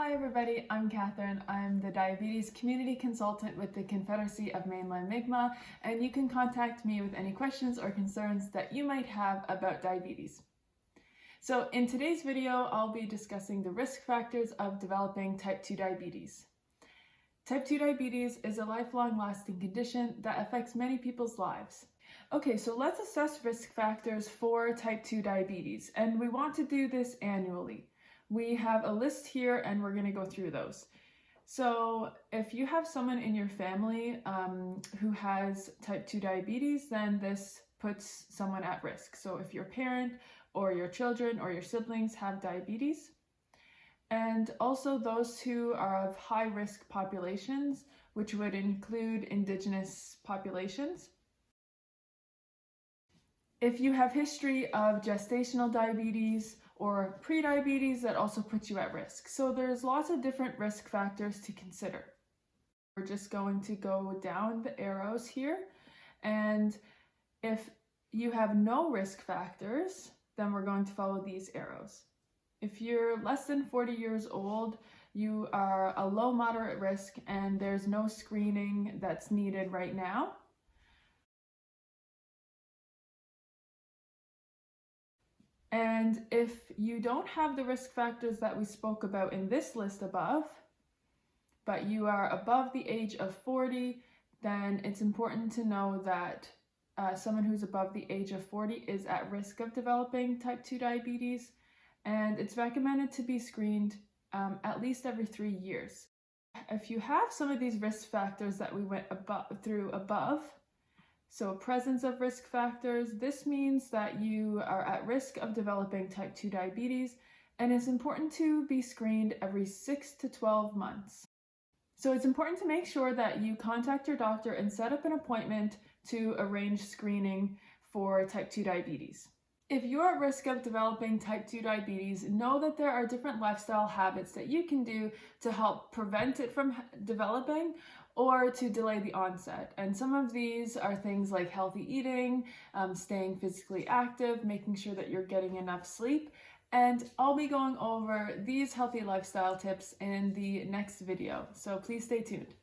Hi everybody, I'm Catherine. I'm the Diabetes Community Consultant with the Confederacy of Mainland Mi'kmaq, and you can contact me with any questions or concerns that you might have about diabetes. So in today's video, I'll be discussing the risk factors of developing type 2 diabetes. Type 2 diabetes is a lifelong lasting condition that affects many people's lives. Okay, so let's assess risk factors for type 2 diabetes, and we want to do this annually. We have a list here and we're going to go through those. So if you have someone in your family who has type 2 diabetes, then this puts someone at risk. So if your parent or your children or your siblings have diabetes, and also those who are of high risk populations, which would include Indigenous populations. If you have history of gestational diabetes or prediabetes, that also puts you at risk. So there's lots of different risk factors to consider. We're just going to go down the arrows here, and if you have no risk factors, then we're going to follow these arrows. If you're less than 40 years old, you are a low moderate risk and there's no screening that's needed right now. And if you don't have the risk factors that we spoke about in this list above, but you are above the age of 40, then it's important to know that someone who's above the age of 40 is at risk of developing type 2 diabetes, and it's recommended to be screened at least every 3 years. If you have some of these risk factors that we went through above, so presence of risk factors, this means that you are at risk of developing type 2 diabetes, and it's important to be screened every 6 to 12 months. So it's important to make sure that you contact your doctor and set up an appointment to arrange screening for type 2 diabetes. If you're at risk of developing type 2 diabetes, know that there are different lifestyle habits that you can do to help prevent it from developing or to delay the onset. And some of these are things like healthy eating, staying physically active, making sure that you're getting enough sleep. And I'll be going over these healthy lifestyle tips in the next video, so please stay tuned.